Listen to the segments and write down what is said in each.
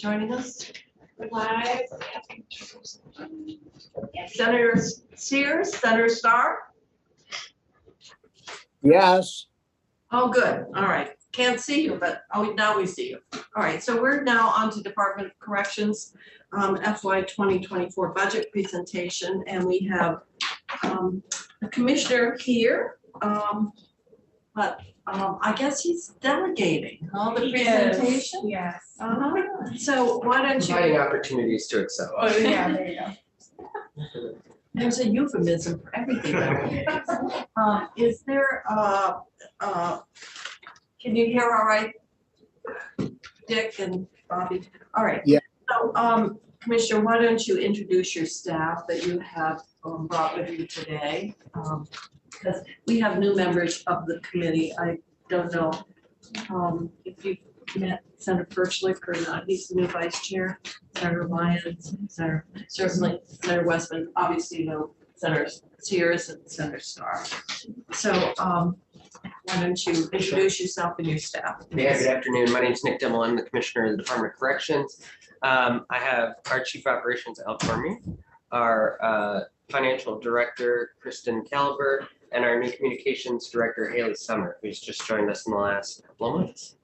joining us? Live. Senator Sears, Senator Starr? Yes. Oh, good. All right. Can't see you, but now we see you. All right. So we're now on to Department of Corrections FY 2024 budget presentation, and we have the commissioner here, but I guess he's delegating the presentation. Yes. So why don't Providing you? opportunities to excel. Oh, yeah, there you go. There's a euphemism for everything. Is there can you hear all right, Dick and Bobby? All right. Yeah. So, Commissioner, why don't you introduce your staff that you have brought with you today? Because we have new members of the committee. I don't know if you've met Senator Birchlick or not. He's the new vice chair. Senator Lyons, certainly Senator Westman, obviously you know Senator Sears and Senator Starr. So why don't you introduce yourself and your staff? Yeah, good afternoon. My name is Nick Dimmel. I'm the Commissioner of the Department of Corrections. I have our Chief Operations, Al Cormier, our Financial Director, Kristen Caliber, and our new Communications Director, Haley Summer, who's just joined us in the last couple of months.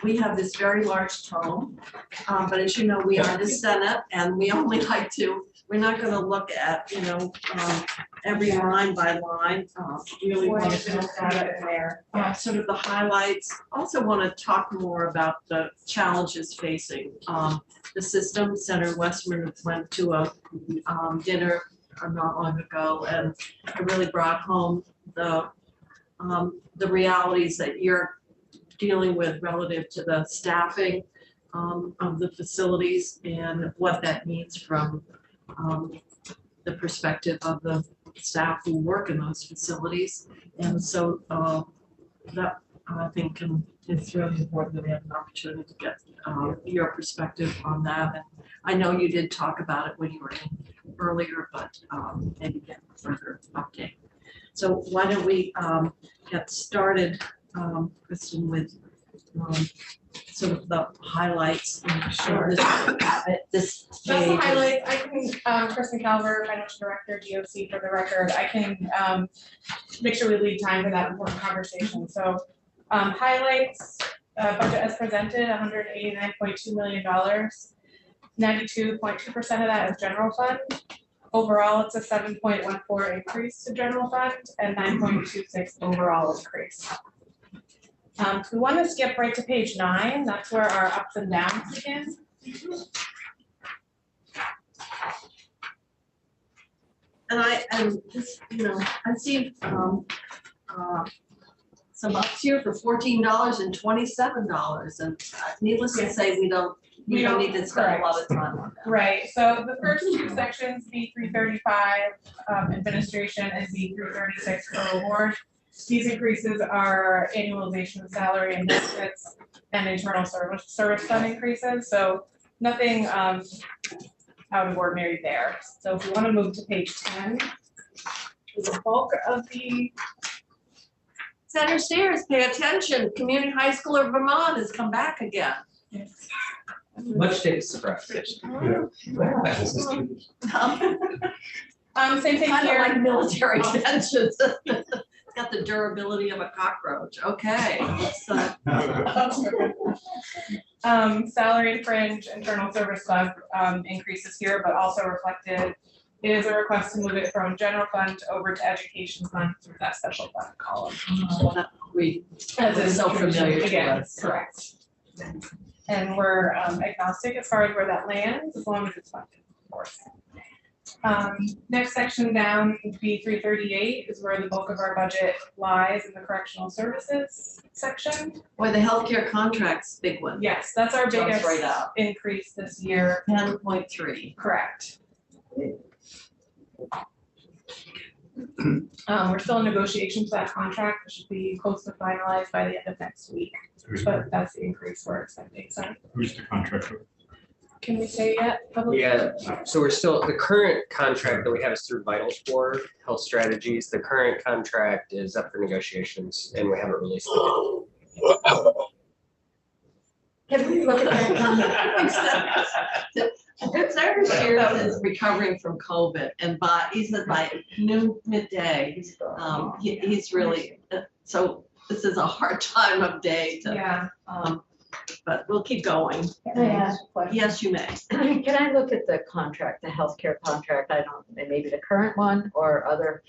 We have this very large tome, but as you know, we are the Senate, and we only like to, we're not going to look at, every line by line. Really want to look at it there. Sort of the highlights. Also want to talk more about the challenges facing the system. Senator Westman went to a dinner not long ago, and it really brought home the realities that you're dealing with relative to the staffing of the facilities and what that means from the perspective of the staff who work in those facilities. And so that I think is really important that we have an opportunity to get your perspective on that. And I know you did talk about it when you were in earlier, but maybe get further update. So why don't we get started, Kristen, with sort of the highlights. Sure. This Just the highlights. I can, Kristen Calver, Financial Director, DOC, for the record. I can make sure we leave time for that important conversation. So highlights, budget as presented, $189.2 million. 92.2% of that is general fund. Overall, it's a 7.14 increase to general fund and 9.26 overall increase. We want to skip right to page 9. That's where our ups and downs begin. And I just, I see some ups here for $14 and $27, and needless to say, we don't need to spend a lot of time on that. Right. So the first two sections, B335 administration and B336 for award. These increases are annualization of salary and benefits and internal service fund increases. So nothing out of ordinary there. So if we want to move to page 10, the bulk of the Senator Sears, pay attention. Community High School of Vermont has come back again. Much to his surprise. Same thing kind here. of like military pensions. Got the durability of a cockroach. Okay. Salary and fringe internal service fund increases here, but also reflected is a request to move it from general fund over to education fund through that special fund column. As is so familiar to again, us. correct. And we're agnostic as far as where that lands, as long as it's funded, of course. Next section down, B338 is where the bulk of our budget lies in the correctional services section. Boy, the healthcare contract's big one. Yes, that's our Jumps biggest right up. increase this year. 10.3. Correct. We're still in negotiations for that contract, which should be close to finalized by the end of next week. But that's the increase we're expecting. So Who's the contractor? Can we say yet? Public? Yeah, so we're still, the current contract that we have is through Vitals for Health Strategies. The current contract is up for negotiations and we haven't released it. Can we look at that? Sarah Shears is recovering from COVID and he said by noon midday, he's really, so this is a hard time of day to, Yeah. but we'll keep going. Can I ask a question? Yes, you may. Can I look at the contract, the healthcare contract? I don't, maybe the current one or other.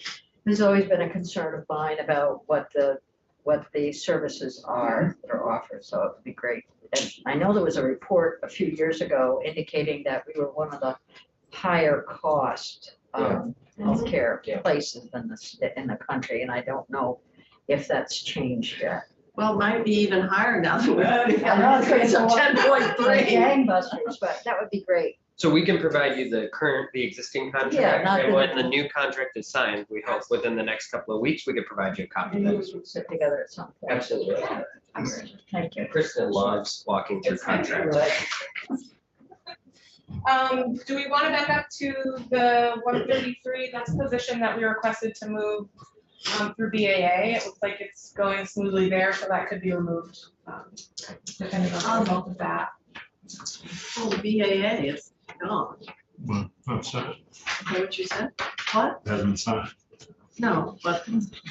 There's always been a concern of mine about what the services are that are offered, so it would be great. And I know there was a report a few years ago indicating that we were one of the higher cost healthcare places in the country, and I don't know if that's changed yet. Well, it might be even higher now than we've I know it's increased of going 10.3. Gangbusters, but that would be great. So we can provide you the existing Yeah, contract, not and the- when the new contract is signed, we hope within the next couple of weeks, we could provide you a copy of Maybe we that. should sit together at some point. Absolutely. Thank you. Kristen loves walking through contracts. Do we want to back up to the 133? That's a position that we requested to move through BAA. It looks like it's going smoothly there, so that could be removed, depending on the result of that. Oh, the BAA is gone. Well, that's it. Is that what you said? What? Hasn't signed. No, but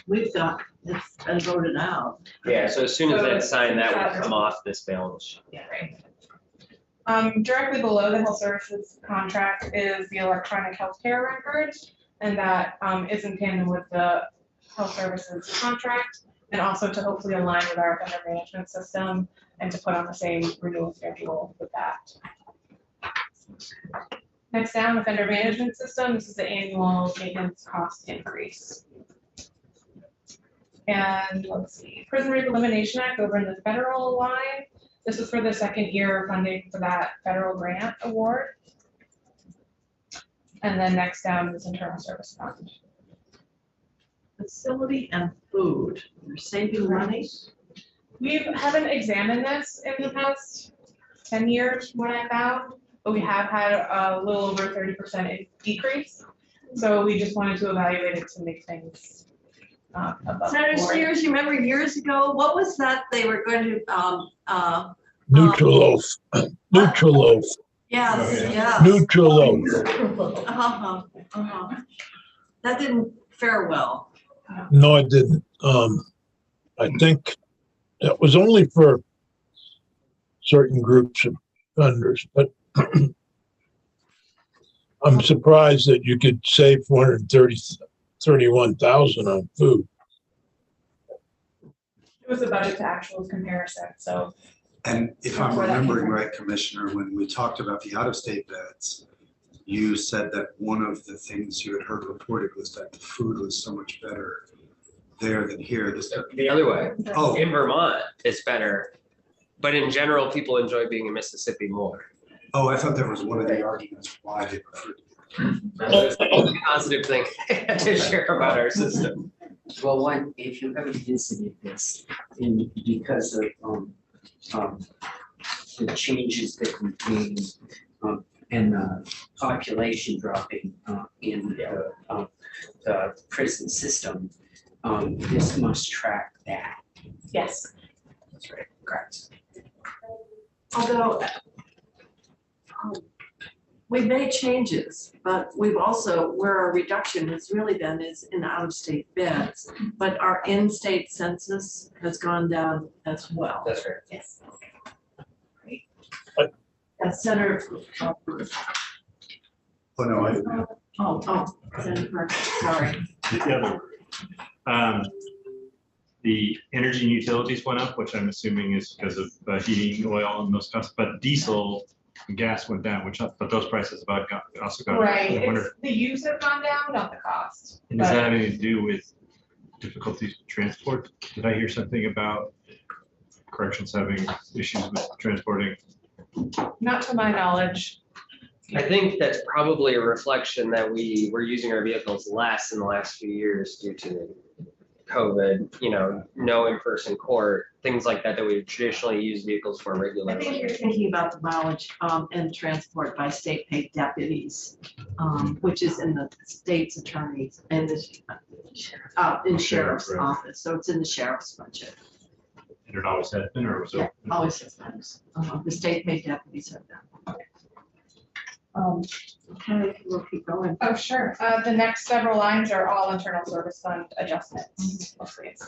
we've got, it's been voted out. Yeah, so as soon as that's signed, that would come off this balance. Yeah, right. Directly below the health services contract is the electronic healthcare record, and that is in tandem with the health services contract, and also to hopefully align with our vendor management system and to put on the same renewal schedule with that. Next down, the vendor management system. This is the annual maintenance cost increase. And let's see, Prison Rape Elimination Act over in the federal line. This is for the second year of funding for that federal grant award. And then next down is internal service fund. Facility and food, you're saving money? We haven't examined this in the past 10 years, what I found, but we have had a little over 30% decrease. So we just wanted to evaluate it to make things above Senator board. Steers, you remember years ago, what was that they were going to, Neutral loaf, yes, Okay. yes. neutral loaf. That didn't fare well. No, I didn't. I think that was only for certain groups of vendors, but I'm surprised that you could save 431,000 on food. It was a budget to actuals comparison, so And if I'm remembering right, Commissioner, when we talked about the out-of-state beds, you said that one of the things you had heard reported was that the food was so much better there than here. The other way, Oh, in Vermont, it's better, but in general, people enjoy being in Mississippi more. oh, I thought that was one of the arguments why they preferred. That's a positive thing to share about our system. Well, one, if you haven't visited this, and because of the changes that we made, and the population dropping in the prison system, this must track that. yes. That's right, correct. Although we've made changes, but we've also, where our reduction has really been is in out-of-state beds, but our in-state census has gone down as well. That's right. Yes. Senator. Oh, no, Senator, sorry. The other, the energy and utilities went up, which I'm assuming is because of heating oil and those costs, but diesel and gas went down, but those prices about also got. Right, I wonder, it's, the use have gone down, not the cost. and does but- that have anything to do with difficulties with transport? Did I hear something about corrections having issues with transporting? Not to my knowledge. I think that's probably a reflection that we were using our vehicles less in the last few years due to COVID, no in-person court, things like that we would traditionally use vehicles for I regularly. think you're thinking about the mileage and transport by state paid deputies, which is in the state's attorneys and the in sheriff's Right. office, so it's in the sheriff's budget. And it always has been, or was it? Yeah, always systems. The state paid deputies have that. Okay, we'll keep going. Oh, sure. The next several lines are all internal service fund adjustments. Mostly it's-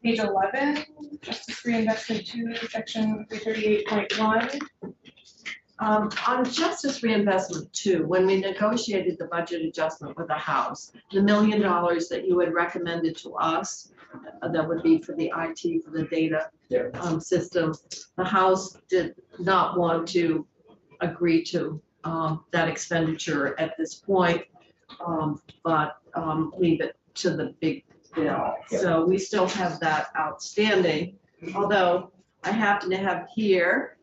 Page 11, Justice Reinvestment 2, section 338.1. On Justice Reinvestment 2, when we negotiated the budget adjustment with the House, the $1 million that you had recommended to us, that would be for the IT, for the data system, the House did not want to agree to that expenditure at this point, but leave it to the big bill. So we still have that outstanding, although I happen to have here,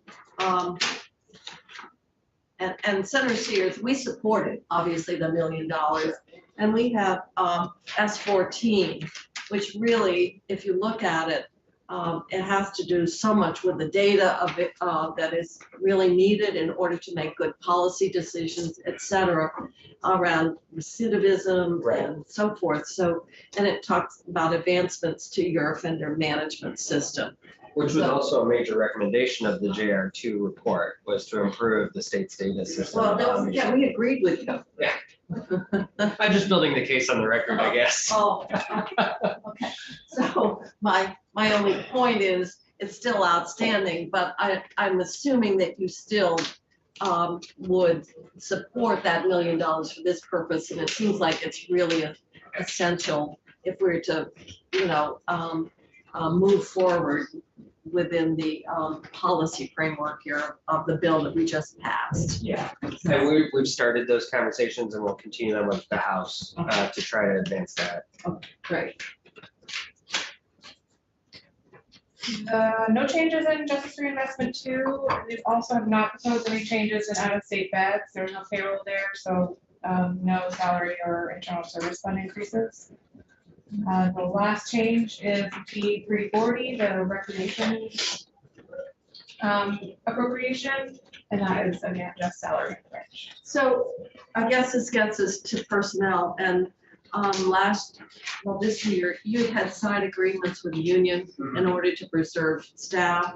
and Senator Sears, we supported, obviously, the $1 million. And we have S14, which really, if you look at it, it has to do so much with the data of it that is really needed in order to make good policy decisions, et cetera, around recidivism and so forth. So, and it talks about advancements to your offender management system. Which was also a major recommendation of the JR2 report, was to improve the state's data system. Well, yeah, we agreed with you. Yeah. I'm just building the case on the record, I guess. Oh, okay. So my only point is, it's still outstanding, but I'm assuming that you still would support that $1 million for this purpose, and it seems like it's really essential if we're to, move forward within the policy framework here of the bill that we just passed. Yeah, and we've started those conversations and we'll continue them with the House to try to advance that. Great. No changes in Justice Reinvestment 2. We also have not proposed any changes in out-of-state beds. There's no payroll there, so no salary or internal service fund increases. The last change is P340, the recreation appropriation, and that is again just salary and fringe. So I guess this gets us to personnel, and this year, you had signed agreements with the union in order to preserve staff.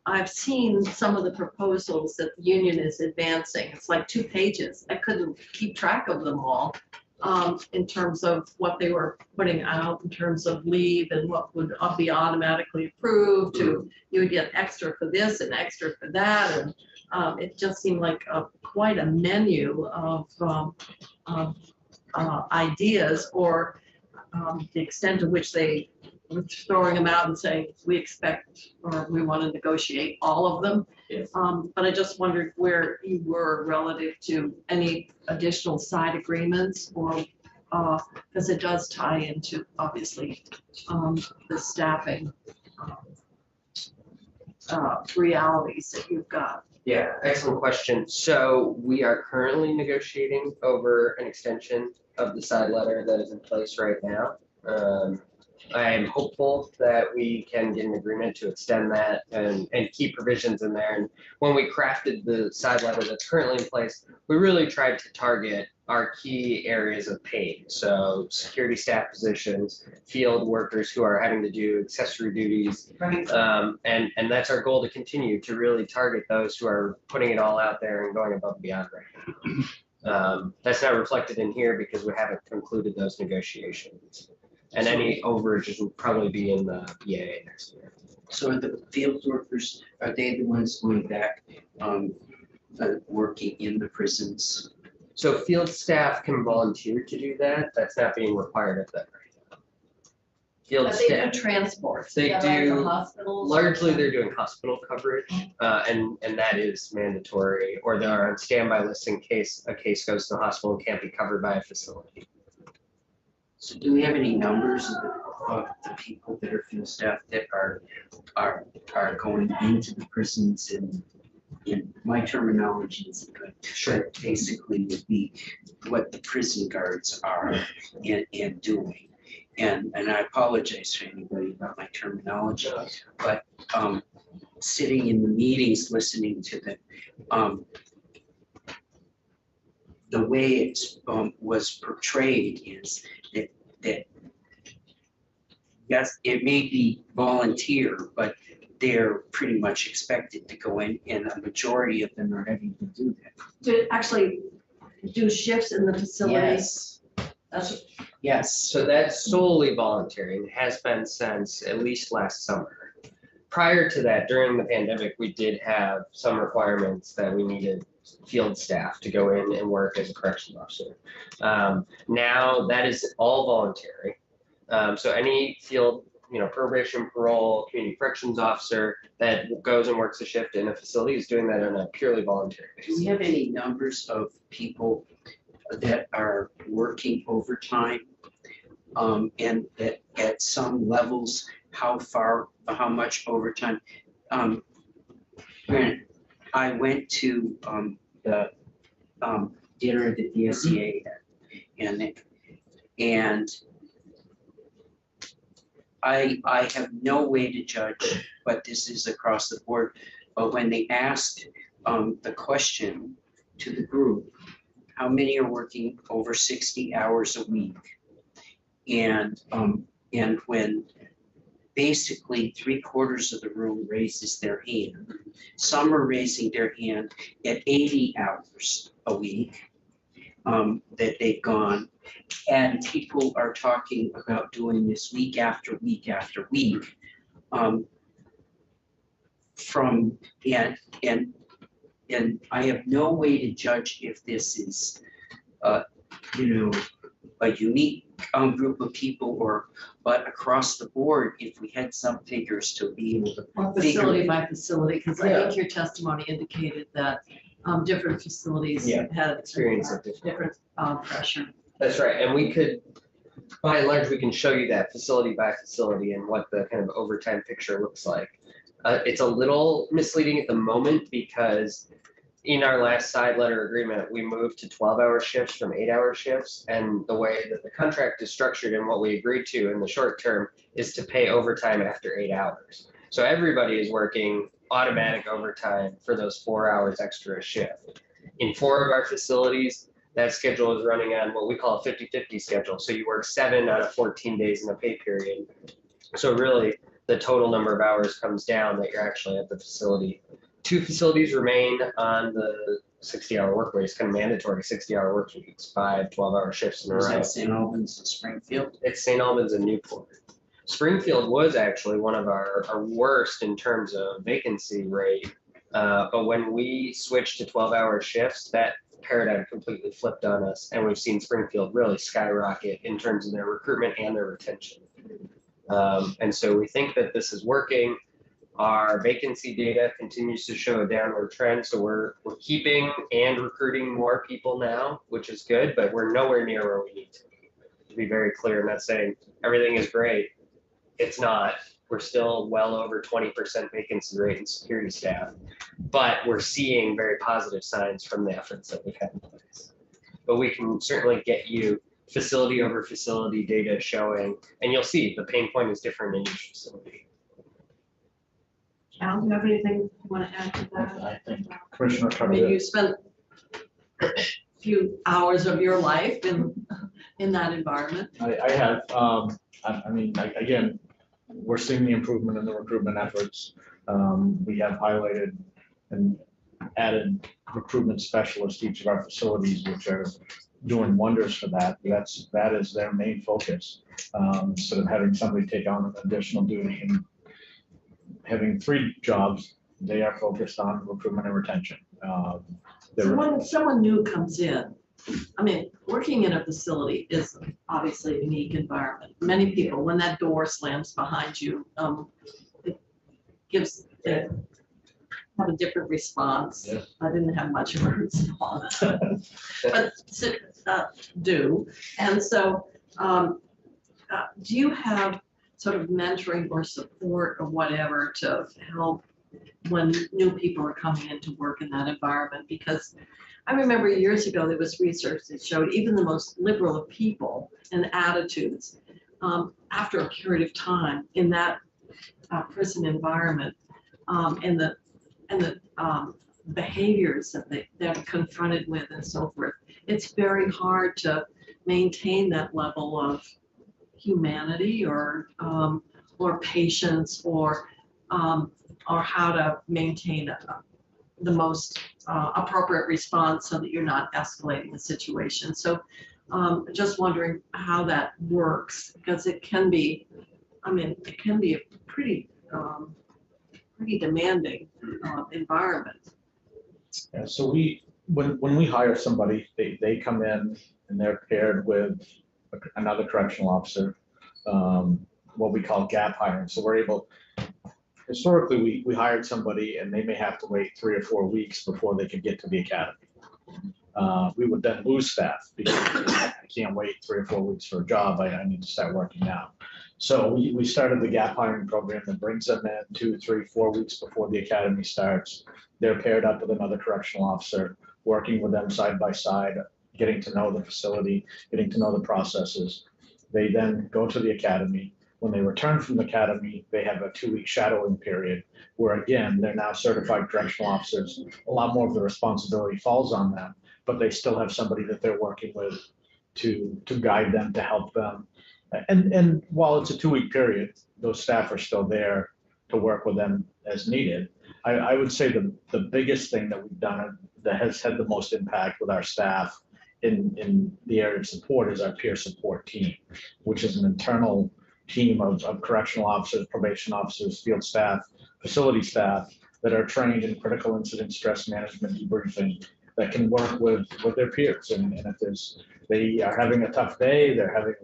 I've seen some of the proposals that the union is advancing. It's like 2 pages. I couldn't keep track of them all. In terms of what they were putting out in terms of leave and what would be automatically approved to, you would get extra for this and extra for that. And it just seemed like quite a menu of ideas, or the extent to which they were throwing them out and saying, we expect, or we want to negotiate all of them. Yes. But I just wondered where you were relative to any additional side agreements, or because it does tie into, obviously, the staffing realities that you've got. Yeah, excellent question. So we are currently negotiating over an extension of the side letter that is in place right now. I am hopeful that we can get an agreement to extend that and keep provisions in there. And when we crafted the side letter that's currently in place, we really tried to target our key areas of pain. So security staff positions, field workers who are having to do accessory duties. Right. And that's our goal, to continue to really target those who are putting it all out there and going above and beyond right now. That's not reflected in here because we haven't concluded those negotiations. And any overages will probably be in the EAA next year. So are the field workers, are they the ones going back, working in the prisons? So field staff can volunteer to do that. That's not being required of them right now. Field But they staff, do transports. They Is that right, the do- hospitals? largely they're doing hospital coverage, and that is mandatory, or they're on standby list in case a case goes to the hospital and can't be covered by a facility. So do we have any numbers of the people that are field staff that are going into the prisons and and my terminology is good. Sure. Basically would be what the prison guards are and doing. And I apologize to anybody about my terminology, but sitting in the meetings, listening to the way it was portrayed is that yes, it may be volunteer, but they're pretty much expected to go in, and a majority of them are having to do that. To actually do shifts in the facility? Yes. That's, Yes. So that's solely voluntary and has been since at least last summer. Prior to that, during the pandemic, we did have some requirements that we needed field staff to go in and work as a corrections officer. Now that is all voluntary. So any field, probation, parole, community corrections officer that goes and works a shift in a facility is doing that on a purely voluntary Do basis. we have any numbers of people that are working overtime? And at some levels, how much overtime? Granted, I went to the dinner that the SEA had, and I have no way to judge what this is across the board, but when they asked the question to the group, how many are working over 60 hours a week? And when basically 3/4 of the room raises their hand, some are raising their hand at 80 hours a week that they've gone. And people are talking about doing this week after week after week. And I have no way to judge if this is, a unique group of people but across the board, if we had some figures to be able to. or facility by facility, because I think your testimony indicated that different facilities Yeah, had experience it different pressure. That's right, and we could, by and large, we can show you that facility by facility and what the kind of overtime picture looks like. It's a little misleading at the moment because in our last side letter agreement, we moved to 12-hour shifts from 8-hour shifts. And the way that the contract is structured and what we agreed to in the short term is to pay overtime after 8 hours. So everybody is working automatic overtime for those 4 hours extra a shift. In 4 of our facilities, that schedule is running on what we call a 50-50 schedule. So you work 7 out of 14 days in a pay period. So really, the total number of hours comes down that you're actually at the facility. 2 facilities remain on the 60-hour work week, kind of mandatory 60-hour work weeks, 5 12-hour shifts in a Is row. that St. Albans and Springfield? It's St. Albans and Newport. Springfield was actually one of our worst in terms of vacancy rate. But when we switched to 12-hour shifts, that paradigm completely flipped on us. And we've seen Springfield really skyrocket in terms of their recruitment and their retention. And so we think that this is working. Our vacancy data continues to show a downward trend. So we're keeping and recruiting more people now, which is good, but we're nowhere near where we need to be very clear. I'm not saying everything is great. It's not. We're still well over 20% vacancy rate in security staff, but we're seeing very positive signs from the efforts that we've had in place. But we can certainly get you facility over facility data showing, and you'll see the pain point is different in each facility. Al, do you have anything you want to add to that? I think Commissioner I covered mean, you it. spent a few hours of your life in that environment. I have, again, we're seeing the improvement in the recruitment efforts. We have highlighted and added recruitment specialists to each of our facilities, which are doing wonders for that. That is their main focus. Instead of having somebody take on an additional duty and having 3 jobs, they are focused on recruitment and retention. So when someone new comes in, I mean, working in a facility is obviously a unique environment. Many people, when that door slams behind you, it gives, they have a different response. Yeah. I didn't have much of a response, but do. And so do you have sort of mentoring or support or whatever to help when new people are coming in to work in that environment. Because I remember years ago, there was research that showed even the most liberal of people and attitudes, after a period of time in that prison environment, and the behaviors that they're confronted with and so forth, it's very hard to maintain that level of humanity or patience or how to maintain the most appropriate response so that you're not escalating the situation. So just wondering how that works, because it can be, it can be a pretty demanding environment. Yeah, so when we hire somebody, they come in and they're paired with another correctional officer, what we call gap hiring. So we're able, historically, we hired somebody and they may have to wait 3 or 4 weeks before they could get to the academy. We would then lose staff because I can't wait 3 or 4 weeks for a job. I need to start working now. So we started the gap hiring program that brings them in 2, 3, 4 weeks before the academy starts. They're paired up with another correctional officer, working with them side by side, getting to know the facility, getting to know the processes. They then go to the academy. When they return from the academy, they have a 2-week shadowing period where, again, they're now certified correctional officers. A lot more of the responsibility falls on them, but they still have somebody that they're working with to guide them, to help them. And while it's a 2-week period, those staff are still there to work with them as needed. I would say the biggest thing that we've done that has had the most impact with our staff in the area of support is our peer support team, which is an internal team of correctional officers, probation officers, field staff, facility staff that are trained in critical incident stress management debriefing that can work with their peers. And if they are having a tough day, they're having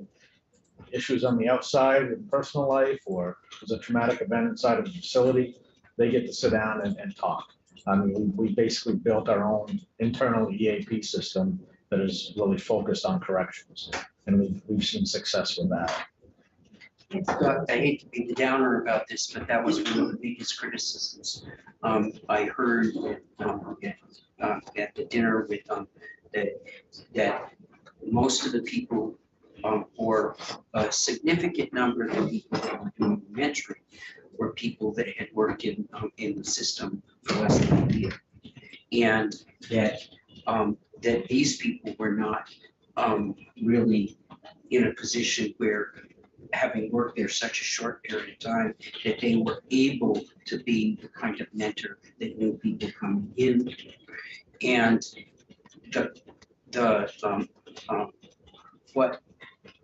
issues on the outside in personal life, or there's a traumatic event inside of the facility, they get to sit down and talk. I mean, we basically built our own internal EAP system that is really focused on corrections, and we've seen success with that. I hate to be the downer about this, but that was one of the biggest criticisms I heard at the dinner with that most of the people, or a significant number of the people that were doing mentoring, were people that had worked in the system for less than a year, and that these people were not really in a position where, having worked there such a short period of time, that they were able to be the kind of mentor that new people coming in. And what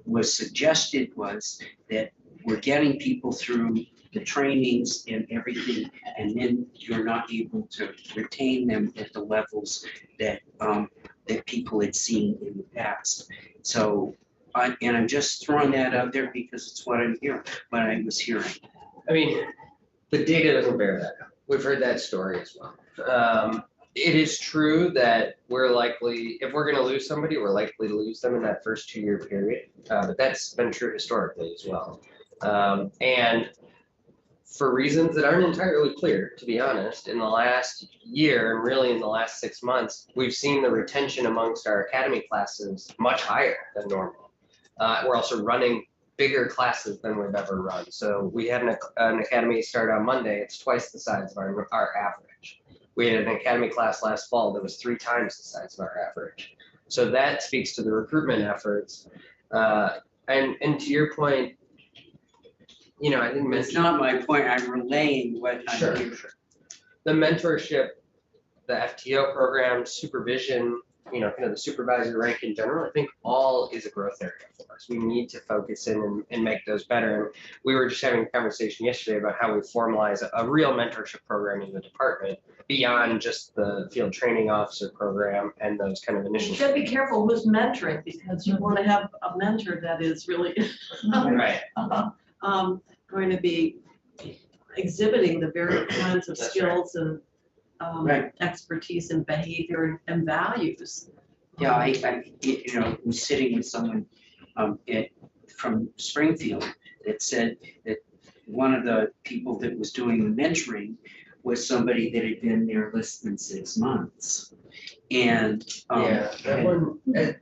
was suggested was that we're getting people through the trainings and everything, and then you're not able to retain them at the levels that that people had seen in the past. So, and I'm just throwing that out there because it's what I'm hearing, what I was hearing. I mean, the data doesn't bear that out. We've heard that story as well. It is true that we're likely, if we're going to lose somebody, we're likely to lose them in that first 2-year period. But that's been true historically as well. And for reasons that aren't entirely clear, to be honest, in the last year and really in the last 6 months, we've seen the retention amongst our academy classes much higher than normal. We're also running bigger classes than we've ever run. So we had an academy start on Monday. It's twice the size of our average. We had an academy class last fall that was 3 times the size of our average. So that speaks to the recruitment efforts. And to your point, you know, I think It's not my point. I'm relaying what I'm hearing. Sure. The mentorship, the FTO program, supervision, you know, kind of the supervisor rank in general, I think all is a growth area for us. We need to focus in and make those better. And we were just having a conversation yesterday about how we formalize a real mentorship program in the department beyond just the field training officer program and those kind of You initiatives. should be careful who's mentoring, because you want to have a mentor that is really Right. going to be exhibiting the very kinds of That's skills and Right. expertise and behavior and values. Yeah, I you know, was sitting with someone from Springfield that said that one of the people that was doing the mentoring was somebody that had been there less than 6 months. And, Yeah, that one, and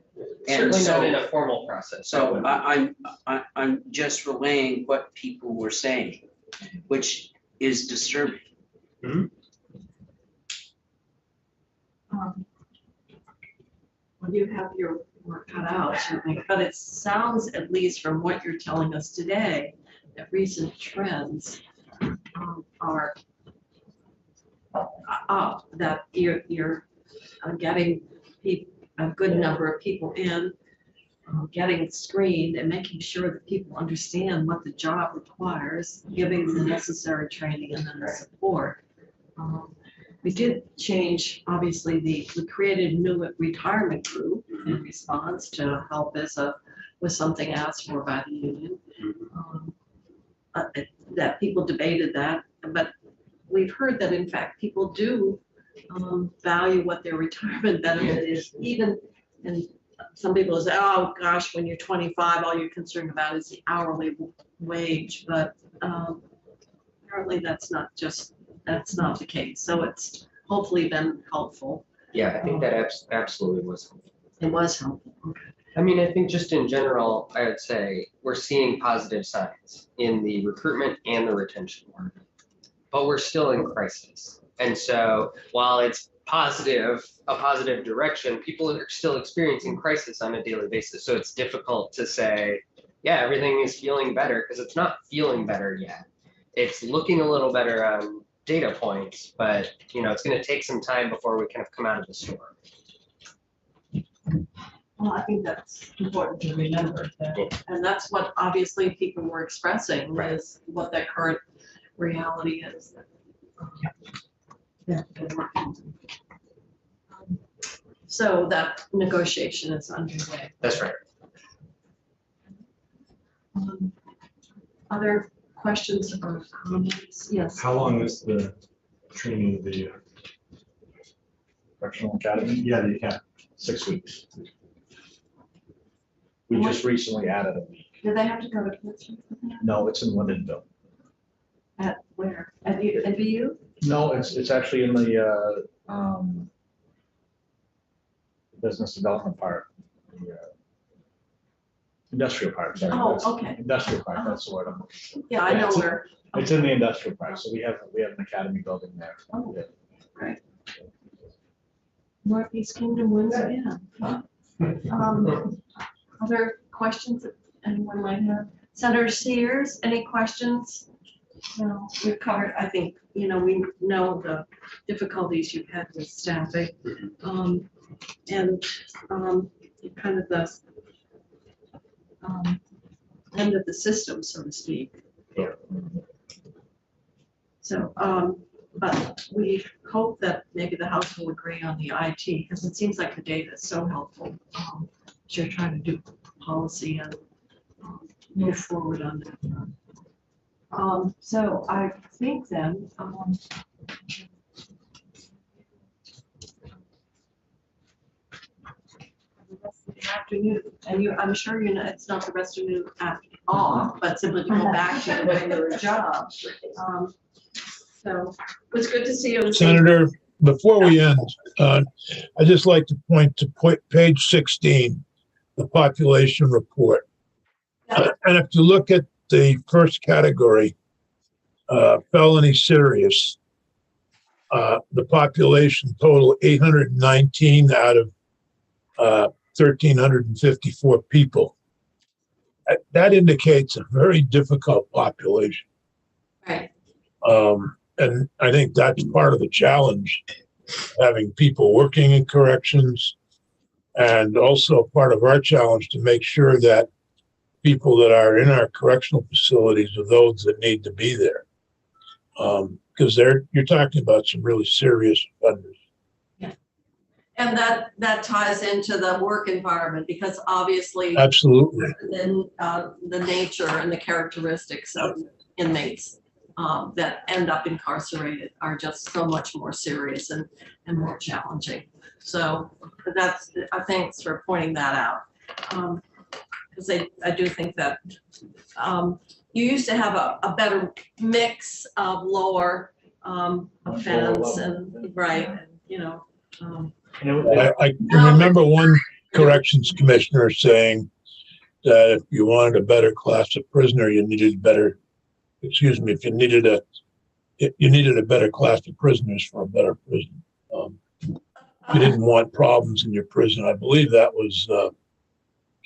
certainly not in so, a formal process. so I'm just relaying what people were saying, which is disturbing. Well, you have your work cut out, certainly, but it sounds, at least from what you're telling us today, that recent trends are up, that you're getting a good number of people in, getting screened and making sure that people understand what the job requires, giving the necessary training and then the support. We did change, obviously, we created a new retirement group in response to help with something asked for by the union. That people debated that, but we've heard that in fact people do value what their retirement benefit is, even, and some people say, oh gosh, when you're 25, all you're concerned about is the hourly wage, but apparently that's not the case. So it's hopefully been helpful. Yeah, I think that absolutely was helpful. It was helpful. Okay. I mean, I think just in general, I would say we're seeing positive signs in the recruitment and the retention work, but we're still in crisis. And so while it's a positive direction, people are still experiencing crisis on a daily basis. So it's difficult to say, yeah, everything is feeling better, because it's not feeling better yet. It's looking a little better on data points, but it's going to take some time before we kind of come out of the storm. Well, I think that's important to remember, and that's what obviously people were expressing, Right. is what their current reality is. They're working. So that negotiation is underway. That's right. Other questions or comments? Yes. How long is the training of the Correctional Academy, yeah, the academy? 6 weeks. We just recently added a week. Do they have to go to Pittsburgh for that? No, it's in Lindenville. At where? At VU? No, it's actually in the business development part, the industrial park. Sorry, Oh, that's- okay. Industrial park, that's the word I'm looking for. Yeah, I know Yeah, where. It's in the industrial park, so we have an academy building there. Oh. Yeah. Right. Northeast Kingdom wins again. Other questions that anyone might have? Senator Sears, any questions? No, we've covered, I think, we know the difficulties you've had with staffing. And kind of the end of the system, so to speak. Yeah. So, but we hope that maybe the House will agree on the IT, because it seems like the data is so helpful. As you're trying to do policy and move forward on that. So I think then, the rest of the afternoon, and I'm sure it's not the rest of the afternoon off, but simply to go back to your regular job. So it was good to see you. Senator, before we end, I'd just like to point to page 16, the population report. And if you look at the first category, felony serious, the population total 819 out of 1,354 people. That indicates a very difficult population. Right. And I think that's part of the challenge, having people working in corrections, and also part of our challenge to make sure that people that are in our correctional facilities are those that need to be there. Because you're talking about some really serious offenders. Yeah. And that ties into the work environment, because obviously Absolutely. then the nature and the characteristics of inmates that end up incarcerated are just so much more serious and more challenging. So thanks for pointing that out. Because I do think that you used to have a better mix of lower offense and, right, and, you know, And it- I can remember one corrections commissioner saying that if you wanted a better class of prisoner, you needed better, excuse me, if you needed a better class of prisoners for a better prison. You didn't want problems in your prison. I believe that was,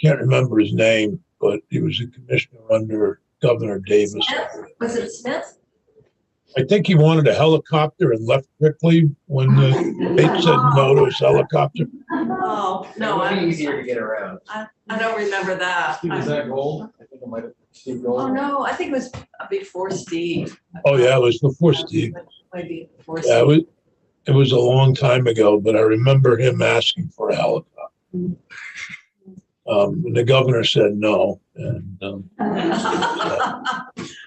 can't remember his name, but he was a commissioner under Governor Davis. Smith? Was it Smith? I think he wanted a helicopter and left quickly when the state said no to his helicopter. Oh, no, It'll be I, easier to get around. I don't remember that. Steve, was that Gold? I think it might have, Steve Gold. Oh, no, I think it was before Steve. Oh, yeah, it was before Steve. Maybe before Yeah, Steve. it was a long time ago, but I remember him asking for a helicopter. And the governor said no, and,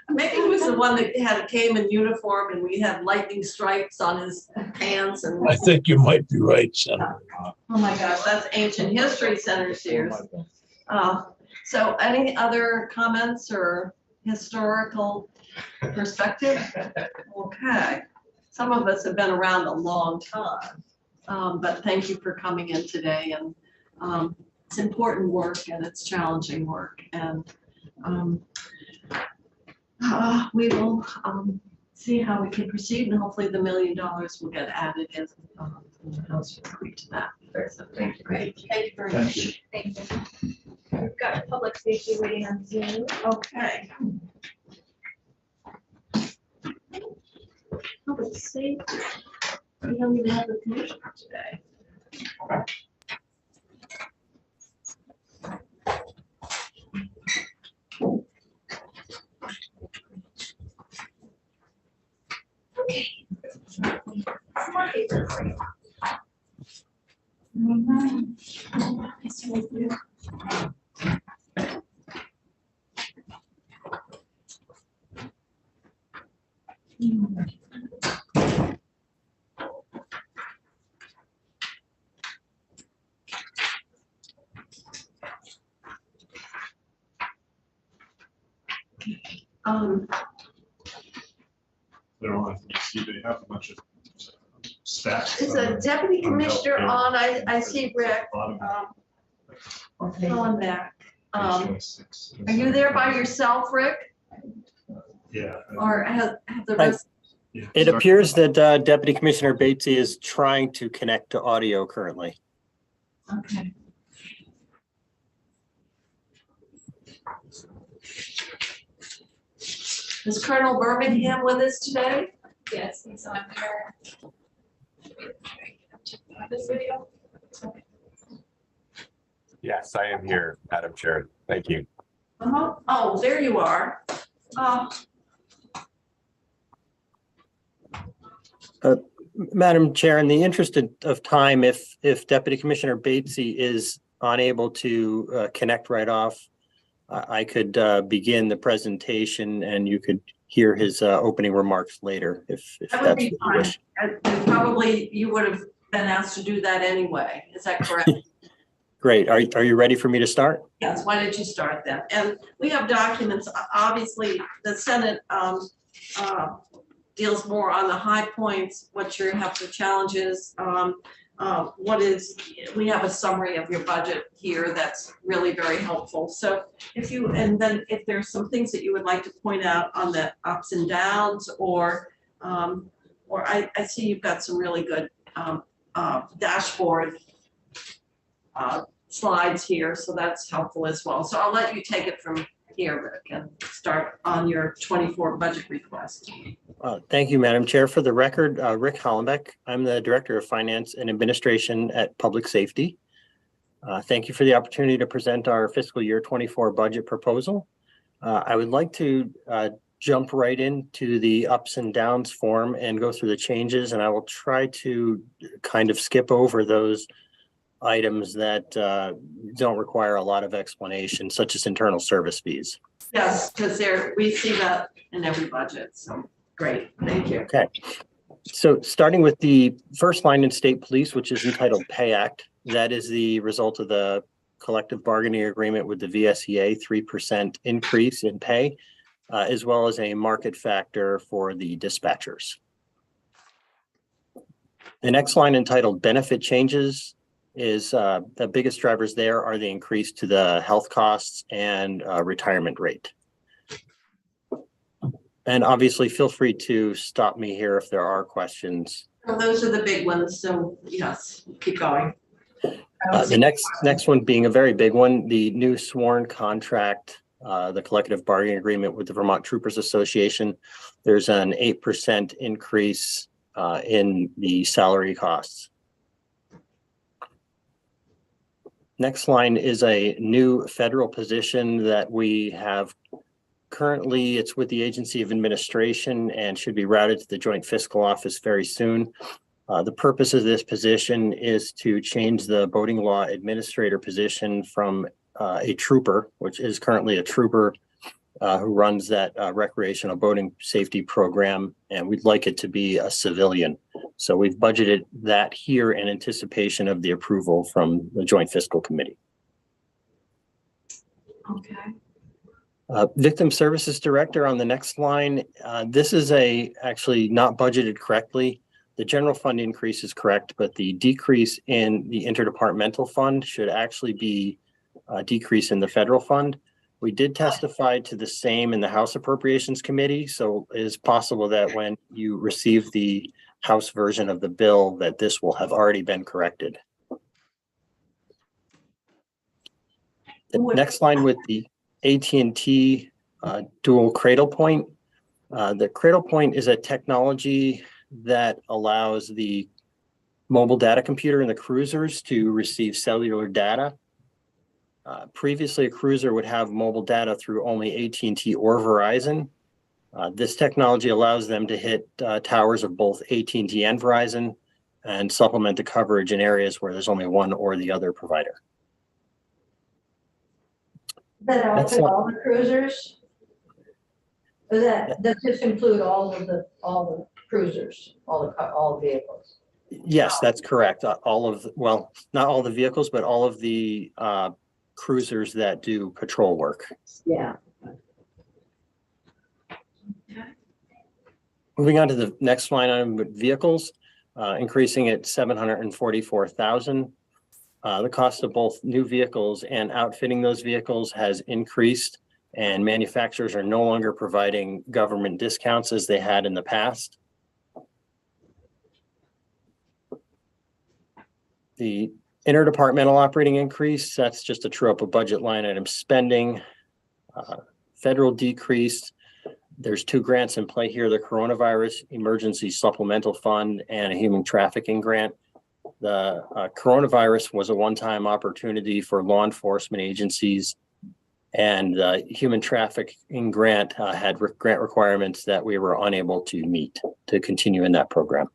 Maybe it was the one that came in uniform and we had lightning stripes on his pants and, I think you might be right, Senator. oh my gosh, that's ancient history, Senator Sears. So any other comments or historical perspective? Okay, some of us have been around a long time, but thank you for coming in today, and it's important work and it's challenging work, and we will see how we can proceed, and hopefully the $1 million will get added in the House will agree to that. So thank you. Great. Thank you very Thank much. you. Thank you. We've got public safety waiting on Zoom. Okay. Public safety. We don't even have the commissioner today. Okay. More paper for you. Nice to meet you. They don't have to see, they have a bunch of stats. Is a deputy commissioner on? I see Rick. Bottom Going back. page 26. Are you there by yourself, Rick? Yeah. Or have the Hi. rest? Yeah. It Sorry. appears that Deputy Commissioner Batesy is trying to connect to audio currently. Okay. Is Colonel Birmingham with us today? Yes, he's on there. This video. Yes, I am here, Madam Chair. Thank you. Uh-huh. Oh, there you are. Madam Chair, in the interest of time, if Deputy Commissioner Batesy is unable to connect right off, I could begin the presentation and you could hear his opening remarks later if That would that's be what you wish. And probably you would have been asked to do that anyway. Is that correct? Great. Are you ready for me to start? Yes, why don't you start then? And we have documents, obviously, the Senate deals more on the high points, what you have for challenges. We have a summary of your budget here that's really very helpful. So and then if there's some things that you would like to point out on the ups and downs, or I see you've got some really good dashboard slides here, so that's helpful as well. So I'll let you take it from here, Rick, and start on your 24 budget request. Thank you, Madam Chair. For the record, Rick Hollenbeck. I'm the Director of Finance and Administration at Public Safety. Thank you for the opportunity to present our fiscal year 24 budget proposal. I would like to jump right into the ups and downs form and go through the changes, and I will try to kind of skip over those items that don't require a lot of explanation, such as internal service fees. Yes, because we see that in every budget, so great, thank you. Okay. So starting with the first line in state police, which is entitled Pay Act, that is the result of the collective bargaining agreement with the VSEA, 3% increase in pay, as well as a market factor for the dispatchers. The next line entitled Benefit Changes is the biggest drivers there are the increase to the health costs and retirement rate. And obviously, feel free to stop me here if there are questions. Well, those are the big ones, so yes, keep going. The next one being a very big one, the new sworn contract, the collective bargaining agreement with the Vermont Troopers Association. There's an 8% increase in the salary costs. Next line is a new federal position that we have currently. It's with the Agency of Administration and should be routed to the Joint Fiscal Office very soon. The purpose of this position is to change the boating law administrator position from a trooper, which is currently a trooper who runs that recreational boating safety program, and we'd like it to be a civilian. So we've budgeted that here in anticipation of the approval from the Joint Fiscal Committee. Okay. Victim Services Director on the next line. This is actually not budgeted correctly. The general fund increase is correct, but the decrease in the interdepartmental fund should actually be a decrease in the federal fund. We did testify to the same in the House Appropriations Committee, so it is possible that when you receive the House version of the bill, that this will have already been corrected. The next line with the AT&T dual cradle point. The cradle point is a technology that allows the mobile data computer in the cruisers to receive cellular data. Previously, a cruiser would have mobile data through only AT&T or Verizon. This technology allows them to hit towers of both AT&T and Verizon and supplement the coverage in areas where there's only one or the other provider. That outfit all the cruisers? Does this include all the cruisers, all vehicles? Yes, that's correct. Well, not all the vehicles, but all of the cruisers that do patrol work. Yeah. Moving on to the next line item with vehicles, increasing at $744,000. The cost of both new vehicles and outfitting those vehicles has increased, and manufacturers are no longer providing government discounts as they had in the past. The interdepartmental operating increase, that's just a true up of budget line item spending. Federal decrease, there's two grants in play here, the Coronavirus Emergency Supplemental Fund and a Human Trafficking Grant. The coronavirus was a one-time opportunity for law enforcement agencies, and the Human Trafficking Grant had grant requirements that we were unable to meet to continue in that program.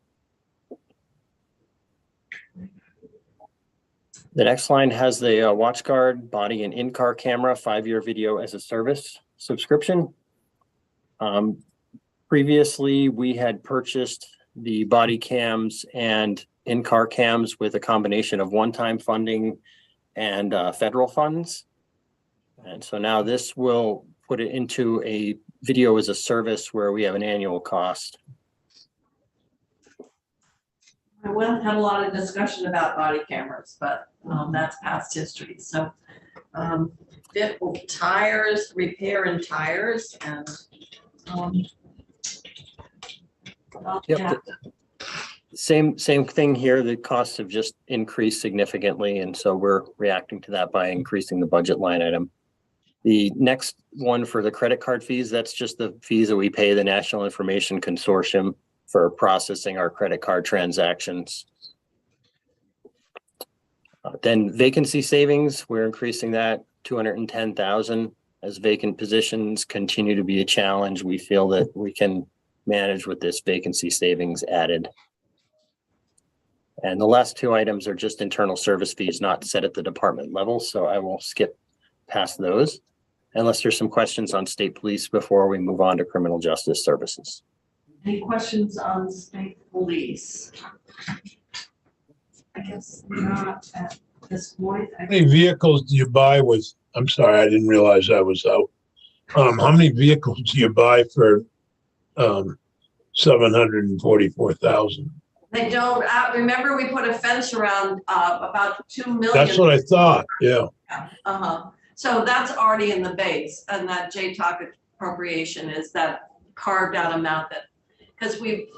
The next line has the WatchGuard body and in-car camera 5-year video as a service subscription. Previously, we had purchased the body cams and in-car cams with a combination of one-time funding and federal funds. And so now this will put it into a video as a service where we have an annual cost. I will have a lot of discussion about body cameras, but that's past history. So tires, repair and tires, and yeah. Same thing here. The costs have just increased significantly, and so we're reacting to that by increasing the budget line item. The next one for the credit card fees, that's just the fees that we pay the National Information Consortium for processing our credit card transactions. Then vacancy savings, we're increasing that 210,000 as vacant positions continue to be a challenge. We feel that we can manage with this vacancy savings added. And the last two items are just internal service fees not set at the department level, so I will skip past those unless there's some questions on state police before we move on to criminal justice services. Any questions on state police? I guess not at this point. How many vehicles do you buy with, I'm sorry, I didn't realize I was out. How many vehicles do you buy for 744,000? They don't, remember we put a fence around, about 2 million. That's what I thought, yeah. Uh-huh, so that's already in the base, and that JTOC appropriation is that carved out amount that, because we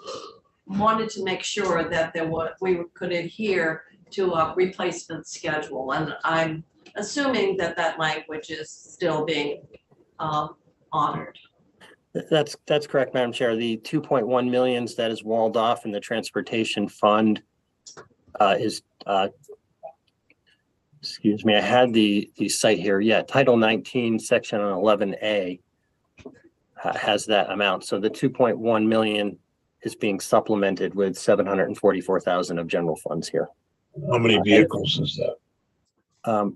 wanted to make sure that we could adhere to a replacement schedule, and I'm assuming that that language is still being honored. That's correct, Madam Chair. The 2.1 millions that is walled off in the transportation fund is, excuse me, I had the site here. Yeah, Title 19, Section 11A has that amount. So the 2.1 million is being supplemented with 744,000 of general funds here. How many vehicles is that?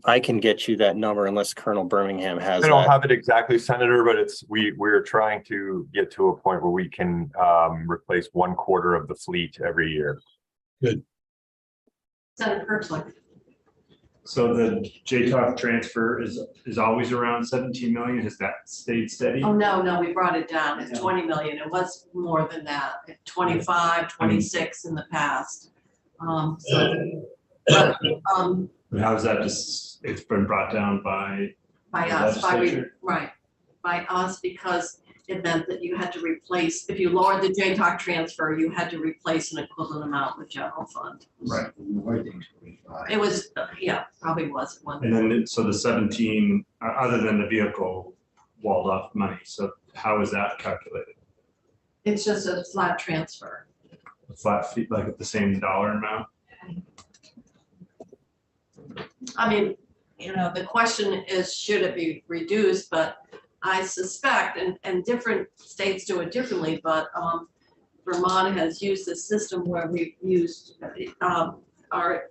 I can get you that number unless Colonel Birmingham has I don't that. have it exactly, Senator, but we're trying to get to a point where we can replace 1/4 of the fleet every year. Senator Kirkland. So the JTOC transfer is always around 17 million. Has that stayed steady? Oh, no, we brought it down. It's 20 million. It was more than that, 25, 26 in the past. And how is that it's been brought down by By the us, legislature? by us, because it meant that you had to replace, if you lowered the JTOC transfer, you had to replace an equivalent amount with general fund. Right. More than 25. It was, yeah, probably was one. And then, so the 17, other than the vehicle walled off money, so how is that calculated? It's just a flat transfer. A flat fee, like at the same dollar amount? I mean, the question is, should it be reduced? But I suspect, and different states do it differently, but Vermont has used this system where we've used our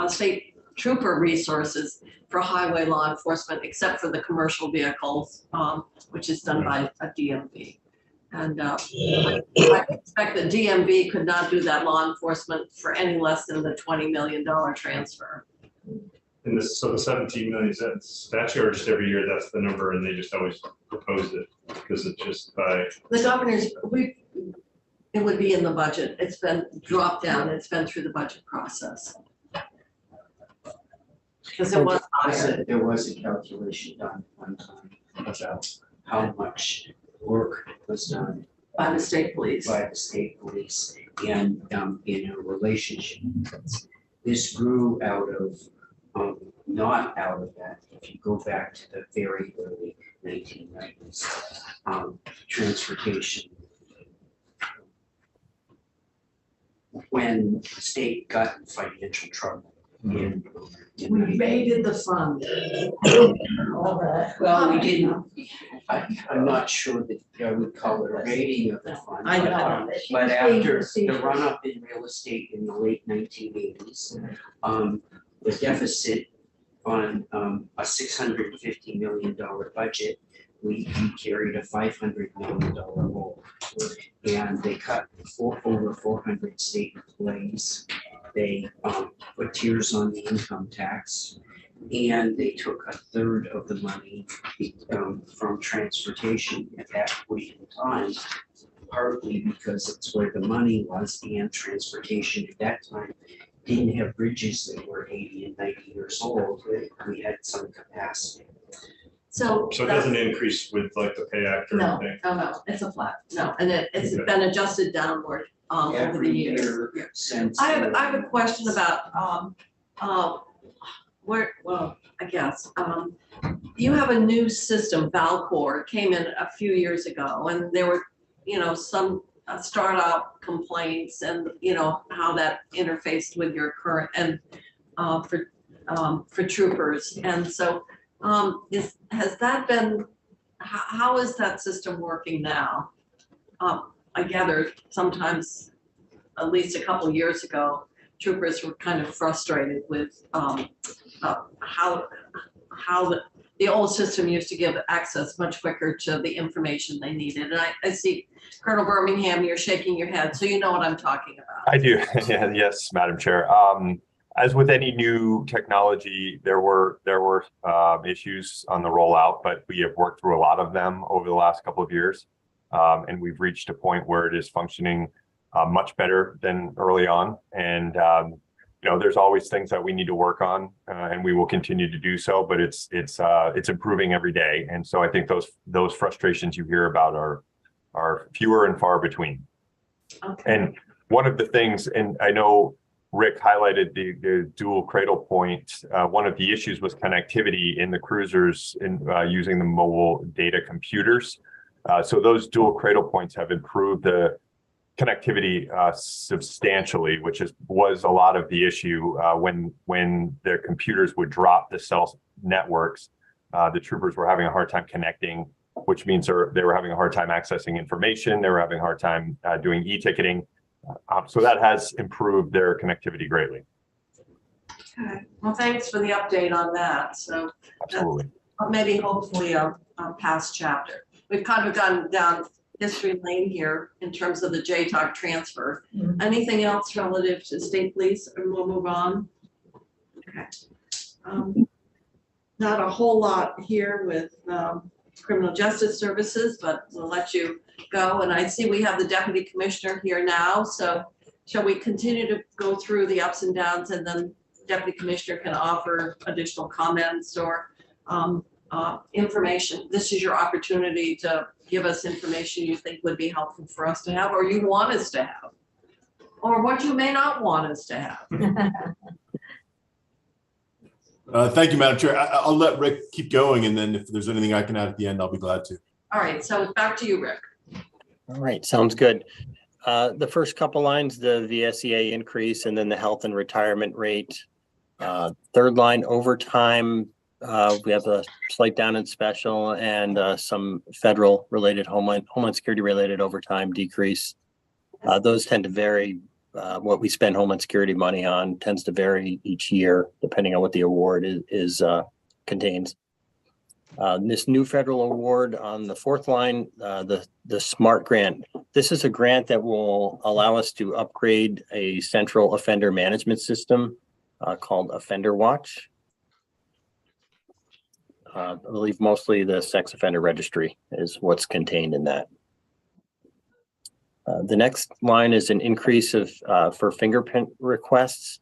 state trooper resources for highway law enforcement, except for the commercial vehicles, which is done by a DMV. And I expect the DMV could not do that law enforcement for any less than the $20 million transfer. And so the 17 million, is that statute or just every year that's the number and they just always propose it because it's just by? The governor's, it would be in the budget. It's been dropped down. It's been through the budget process. Because it was higher. There was a calculation done one time about how much work was done By the state police. by the state police and in a relationship. This grew out of, not out of that, if you go back to the very early 1990s, transportation. When the state got in financial trouble in We raided the fund. well, we didn't, I'm not sure that I would call it a rating of the fund. I know. But after the run-up in real estate in the late 1980s, the deficit on a $650 million budget, we carried a $500 million hole. And they cut over 400 state employees. They put tiers on the income tax. And they took 1/3 of the money from transportation at that point in time, partly because it's where the money was, and transportation at that time didn't have bridges that were 80 and 90 years old. We had some capacity. So So it doesn't increase with like the pay act or No, anything? no, it's a flat, no, and it's been adjusted downward over the Every years. year since. I have a question about I guess, you have a new system, Valcor, came in a few years ago, and there were, some startup complaints and, how that interfaced with your current and for troopers. And so has that been, how is that system working now? I gather sometimes, at least a couple of years ago, troopers were kind of frustrated with how the old system used to give access much quicker to the information they needed. And I see Colonel Birmingham, you're shaking your head, so you know what I'm talking about. I do. Yeah, yes, Madam Chair. As with any new technology, there were issues on the rollout, but we have worked through a lot of them over the last couple of years. And we've reached a point where it is functioning much better than early on. And, there's always things that we need to work on, and we will continue to do so, but it's improving every day. And so I think those frustrations you hear about are fewer and far between. Okay. And one of the things, and I know Rick highlighted the dual cradle point. One of the issues was connectivity in the cruisers in using the mobile data computers. So those dual cradle points have improved the connectivity substantially, which was a lot of the issue when their computers would drop the cell networks. The troopers were having a hard time connecting, which means they were having a hard time accessing information. They were having a hard time doing e-ticketing. So that has improved their connectivity greatly. Okay. Well, thanks for the update on that. So Absolutely. maybe hopefully a past chapter. We've kind of gone down history lane here in terms of the JTOC transfer. Anything else relative to state police, or we'll move on? Okay. Not a whole lot here with criminal justice services, but we'll let you go. And I see we have the deputy commissioner here now. So shall we continue to go through the ups and downs, and then deputy commissioner can offer additional comments or information? This is your opportunity to give us information you think would be helpful for us to have, or you want us to have, or what you may not want us to have. Thank you, Madam Chair. I'll let Rick keep going, and then if there's anything I can add at the end, I'll be glad to. All right, so back to you, Rick. All right, sounds good. The first couple lines, the VSEA increase, and then the health and retirement rate. Third line, overtime. We have a slight down in special and some federal related Homeland Security related overtime decrease. Those tend to vary. What we spend Homeland Security money on tends to vary each year depending on what the award contains. This new federal award on the fourth line, the SMART grant. This is a grant that will allow us to upgrade a central offender management system called Offender Watch. I believe mostly the sex offender registry is what's contained in that. The next line is an increase for fingerprint requests.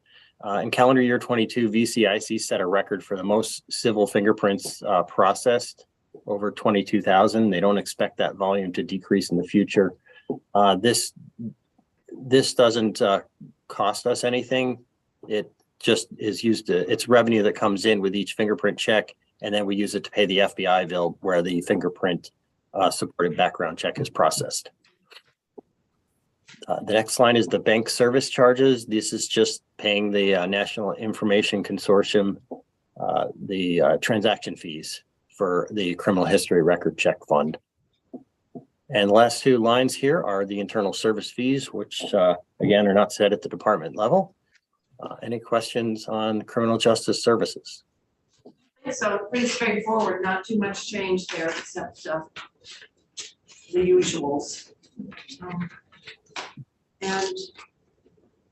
In calendar year 22, VCIC set a record for the most civil fingerprints processed, over 22,000. They don't expect that volume to decrease in the future. This doesn't cost us anything. It just is used to, it's revenue that comes in with each fingerprint check, and then we use it to pay the FBI bill where the fingerprint supported background check is processed. The next line is the bank service charges. This is just paying the National Information Consortium the transaction fees for the criminal history record check fund. And the last two lines here are the internal service fees, which again are not set at the department level. Any questions on criminal justice services? So pretty straightforward, not too much change there except the usuals. And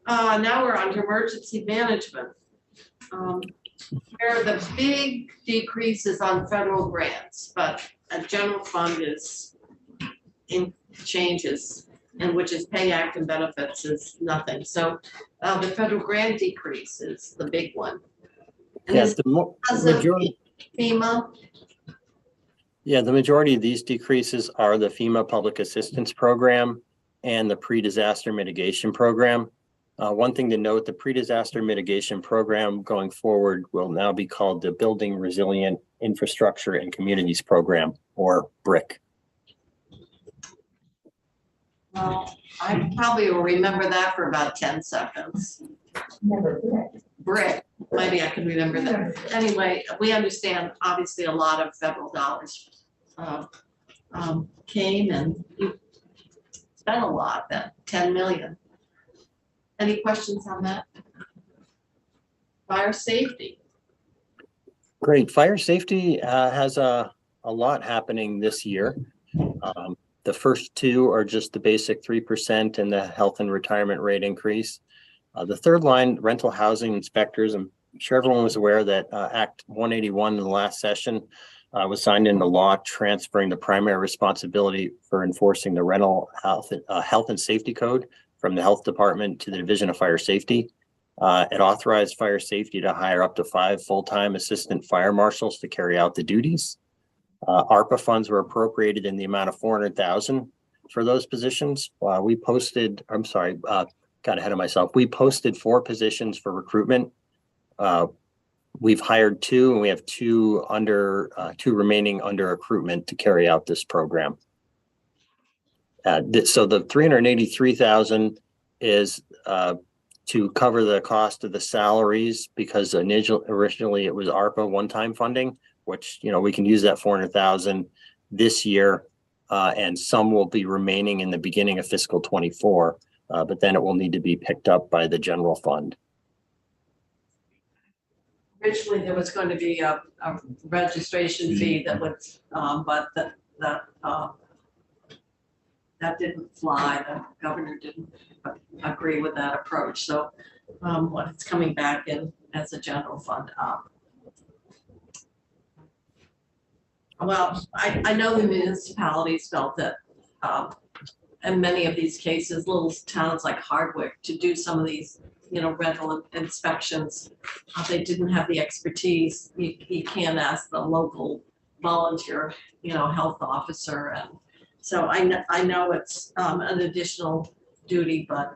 now we're on to emergency management. Where the big decrease is on federal grants, but a general fund is in changes, and which is pay act and benefits is nothing. So the federal grant decrease is the big one. And Yeah, is the because of majority. FEMA. Yeah, the majority of these decreases are the FEMA Public Assistance Program and the Pre-Disaster Mitigation Program. One thing to note, the Pre-Disaster Mitigation Program going forward will now be called the Building Resilient Infrastructure and Communities Program, or BRIC. Well, I probably will remember that for about 10 seconds. Never. BRIC, maybe I can remember that. Anyway, we understand obviously a lot of federal dollars came, and you spent a lot then, 10 million. Any questions on that? Fire safety. Great. Fire safety has a lot happening this year. The first two are just the basic 3% and the health and retirement rate increase. The third line, rental housing inspectors. I'm sure everyone was aware that Act 181 in the last session was signed into law, transferring the primary responsibility for enforcing the rental health and safety code from the Health Department to the Division of Fire Safety. It authorized fire safety to hire up to 5 full-time assistant fire marshals to carry out the duties. ARPA funds were appropriated in the amount of $400,000 for those positions. We posted, got ahead of myself. We posted 4 positions for recruitment. We've hired 2 and we have 2 remaining under recruitment to carry out this program. So the $383,000 is to cover the cost of the salaries, because originally it was ARPA one-time funding, which, we can use that $400,000 this year, and some will be remaining in the beginning of fiscal 24, but then it will need to be picked up by the general fund. Originally, there was going to be a registration fee that would, but that didn't fly. The governor didn't agree with that approach. So it's coming back in as a general fund. Well, I know the municipalities felt that in many of these cases, little towns like Hardwick, to do some of these, rental inspections, they didn't have the expertise. You can't ask the local volunteer, health officer. And so I know it's an additional duty, but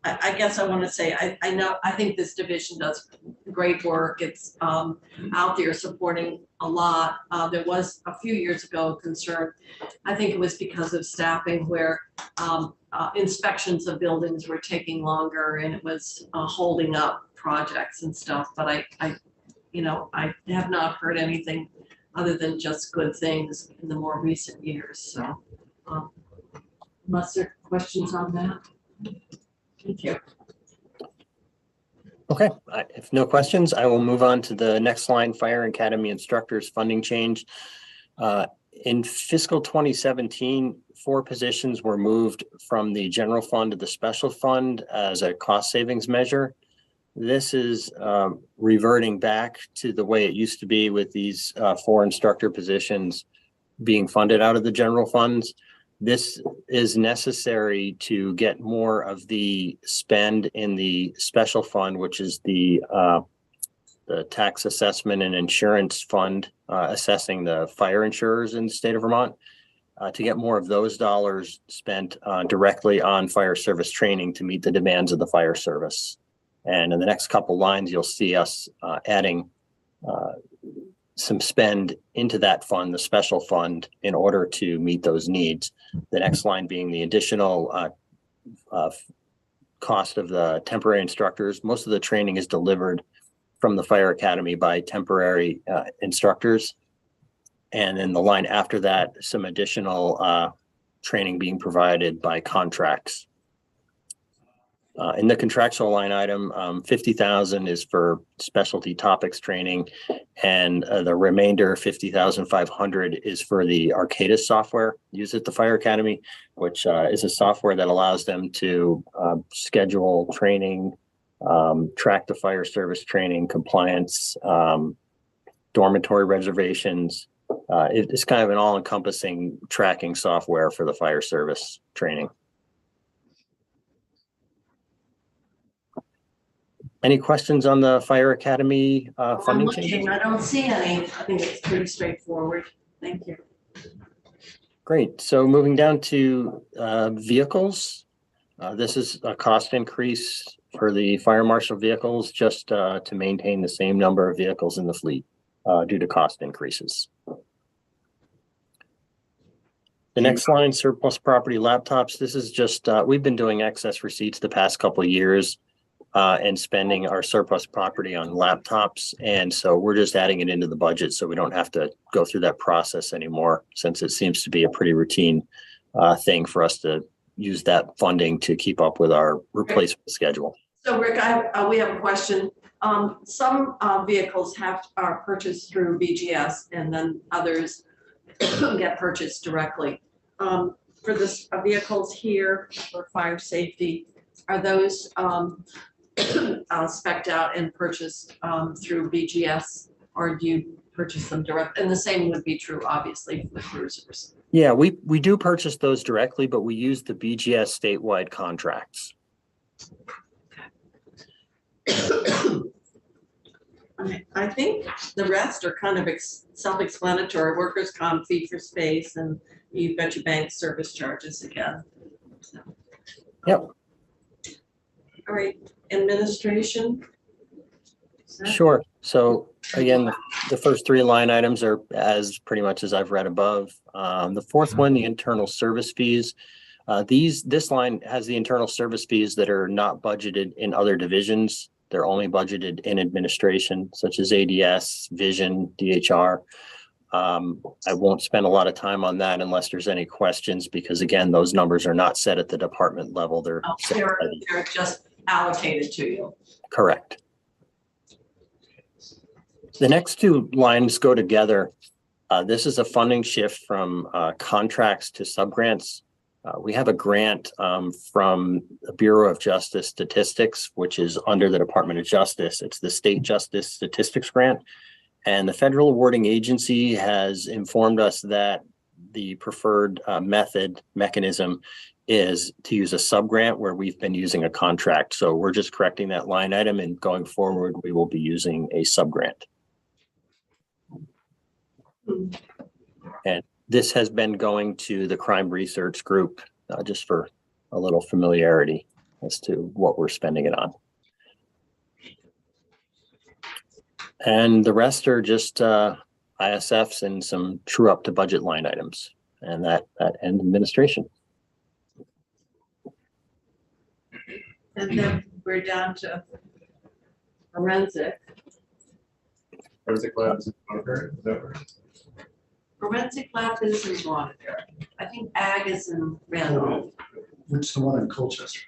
I guess I want to say, I think this division does great work. It's out there supporting a lot. There was a few years ago a concern, I think it was because of staffing, where inspections of buildings were taking longer and it was holding up projects and stuff. But I have not heard anything other than just good things in the more recent years. So unless there are questions on that. Thank you. Okay, if no questions, I will move on to the next line, Fire Academy instructors funding change. In fiscal 2017, 4 positions were moved from the general fund to the special fund as a cost savings measure. This is reverting back to the way it used to be with these 4 instructor positions being funded out of the general funds. This is necessary to get more of the spend in the special fund, which is the tax assessment and insurance fund, assessing the fire insurers in the state of Vermont, to get more of those dollars spent directly on fire service training to meet the demands of the fire service. And in the next couple lines, you'll see us adding some spend into that fund, the special fund, in order to meet those needs. The next line being the additional cost of the temporary instructors. Most of the training is delivered from the Fire Academy by temporary instructors. And then the line after that, some additional training being provided by contracts. In the contractual line item, $50,000 is for specialty topics training, and the remainder, $50,500, is for the Arcadis software used at the Fire Academy, which is a software that allows them to schedule training, track the fire service training, compliance, dormitory reservations. It's kind of an all-encompassing tracking software for the fire service training. Any questions on the Fire Academy funding changes? I don't see any. I think it's pretty straightforward. Thank you. Great. So moving down to vehicles. This is a cost increase for the fire marshal vehicles, just to maintain the same number of vehicles in the fleet due to cost increases. The next line, surplus property laptops. This is just, we've been doing excess receipts the past couple of years and spending our surplus property on laptops. And so we're just adding it into the budget so we don't have to go through that process anymore, since it seems to be a pretty routine thing for us to use that funding to keep up with our replacement schedule. So Rick, we have a question. Some vehicles are purchased through BGS, and then others get purchased directly. For the vehicles here for fire safety, are those spec'd out and purchased through BGS, or do you purchase them direct, and the same would be true, obviously, for the cruisers. Yeah, we do purchase those directly, but we use the BGS statewide contracts. I think the rest are kind of self-explanatory, workers' comp, fee for space, and you've got your bank service charges again. So. Yep. All right, administration. Sure. So again, the first three line items are as pretty much as I've read above. The fourth one, the internal service fees. This line has the internal service fees that are not budgeted in other divisions. They're only budgeted in administration, such as ADS, Vision, DHR. I won't spend a lot of time on that unless there's any questions, because again, those numbers are not set at the department level. They're just allocated to you. Correct. The next two lines go together. This is a funding shift from contracts to subgrants. We have a grant from the Bureau of Justice Statistics, which is under the Department of Justice. It's the State Justice Statistics Grant. And the federal awarding agency has informed us that the preferred mechanism is to use a subgrant where we've been using a contract. So we're just correcting that line item, and going forward, we will be using a subgrant. And this has been going to the crime research group, just for a little familiarity as to what we're spending it on. And the rest are just ISFs and some true up to budget line items, and that ends administration. And then we're down to forensic. Forensic lab is okay, is that right? Forensic lab is in Monitor. I think ag is in Randolph. Which the one in Colchester?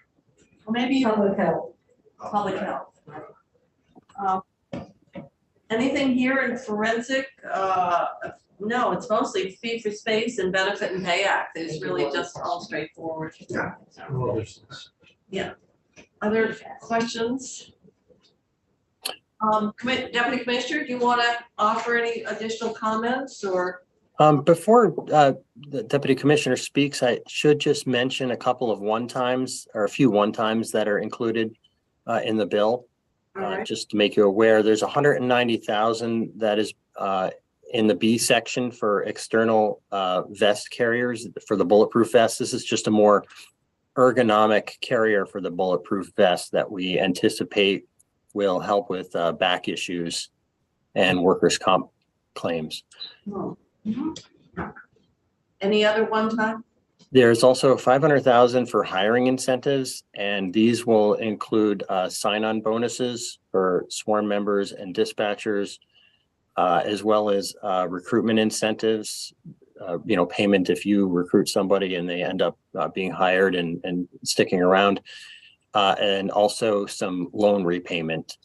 Or maybe Public health. public health. Anything here in forensic? No, it's mostly fee for space and benefit and pay act. It's really just all straightforward. Yeah. Yeah. Other questions? Deputy Commissioner, do you want to offer any additional comments or? Before the Deputy Commissioner speaks, I should just mention a couple of one-times, or a few one-times that are included in the bill. Right. Just to make you aware, there's 190,000 that is in the B section for external vest carriers for the bulletproof vest. This is just a more ergonomic carrier for the bulletproof vest that we anticipate will help with back issues and workers' comp claims. Oh. Mm-hmm. Any other one time? There's also 500,000 for hiring incentives, and these will include sign-on bonuses for sworn members and dispatchers, as well as recruitment incentives, payment if you recruit somebody and they end up being hired and sticking around, and also some loan repayment.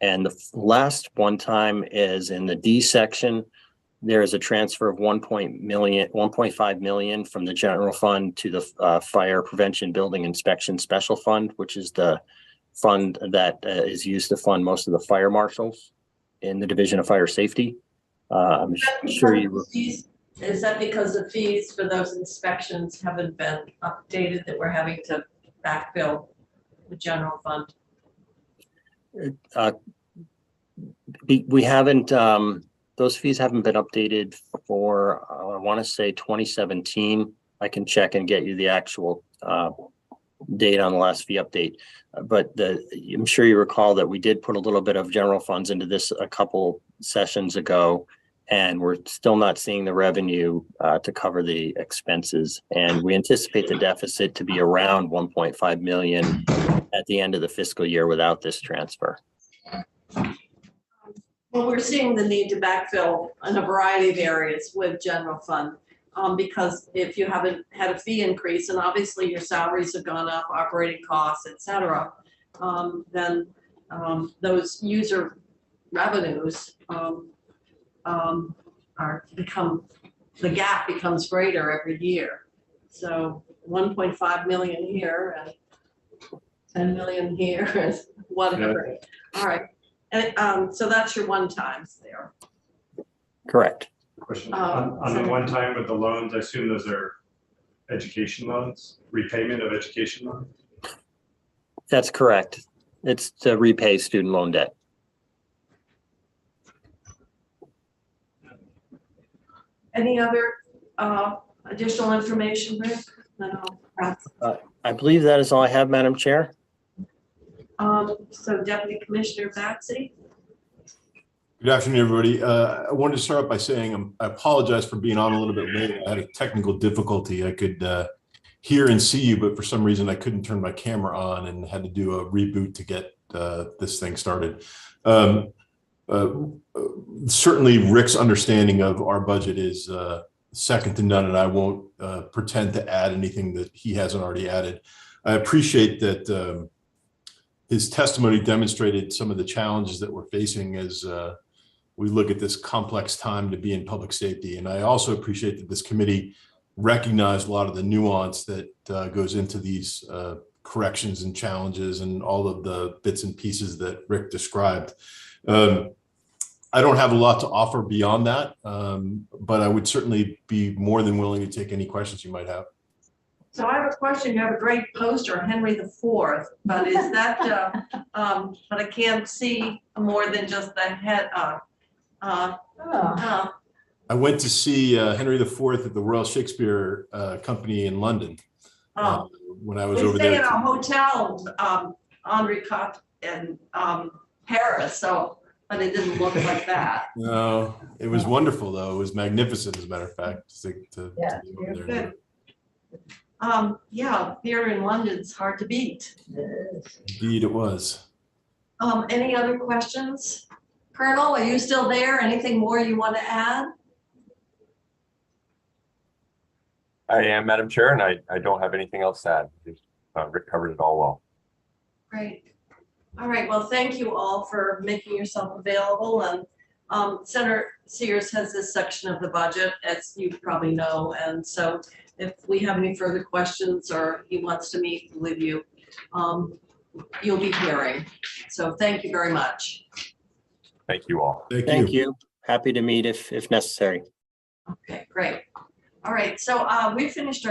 And the last one time is in the D section. There is a transfer of 1.5 million from the general fund to the Fire Prevention Building Inspection Special Fund, which is the fund that is used to fund most of the fire marshals in the Division of Fire Safety. I'm sure you. Is that because the fees for those inspections haven't been updated, that we're having to backfill the general fund? We haven't. Those fees haven't been updated for, I want to say 2017. I can check and get you the actual date on the last fee update. But I'm sure you recall that we did put a little bit of general funds into this a couple sessions ago, and we're still not seeing the revenue to cover the expenses. And we anticipate the deficit to be around 1.5 million at the end of the fiscal year without this transfer. Well, we're seeing the need to backfill in a variety of areas with general fund, because if you haven't had a fee increase, and obviously your salaries have gone up, operating costs, et cetera, then those user revenues the gap becomes greater every year. So 1.5 million here and 10 million here and whatever. Yeah. All right. And so that's your one times there. Correct. Question, Oh, on the Senator. one time with the loans, I assume those are education loans, repayment of education loans? That's correct. It's to repay student loan debt. Any other additional information, Rick? No. I believe that is all I have, Madam Chair. So Deputy Commissioner Batsy? Good afternoon, everybody. I wanted to start off by saying I apologize for being on a little bit late. I had a technical difficulty. I could hear and see you, but for some reason I couldn't turn my camera on and had to do a reboot to get this thing started. Certainly Rick's understanding of our budget is second to none, and I won't pretend to add anything that he hasn't already added. I appreciate that his testimony demonstrated some of the challenges that we're facing as we look at this complex time to be in public safety. And I also appreciate that this committee recognized a lot of the nuance that goes into these corrections and challenges and all of the bits and pieces that Rick described. I don't have a lot to offer beyond that, but I would certainly be more than willing to take any questions you might have. So I have a question. You have a great poster, Henry IV, but is that, but I can't see more than just the head. I went to see Henry IV at the Royal Shakespeare Company in London when I was They over stay there. in a hotel, Henri Cotte in Paris, so, but it didn't look like that. No, it was wonderful though. It was magnificent, as a matter of fact. Yeah, be over there. Good. Yeah, here in London, it's hard to beat. Indeed, it was. Any other questions? Colonel, are you still there? Anything more you want to add? I am, Madam Chair, and I don't have anything else to add. Rick covered it all well. Great. All right, well, thank you all for making yourself available, and Senator Sears has this section of the budget, as you probably know, and so if we have any further questions or he wants to meet with you, you'll be hearing. So thank you very much. Thank you all. Thank you. Happy to meet if necessary. Okay, great. All right, so we finished our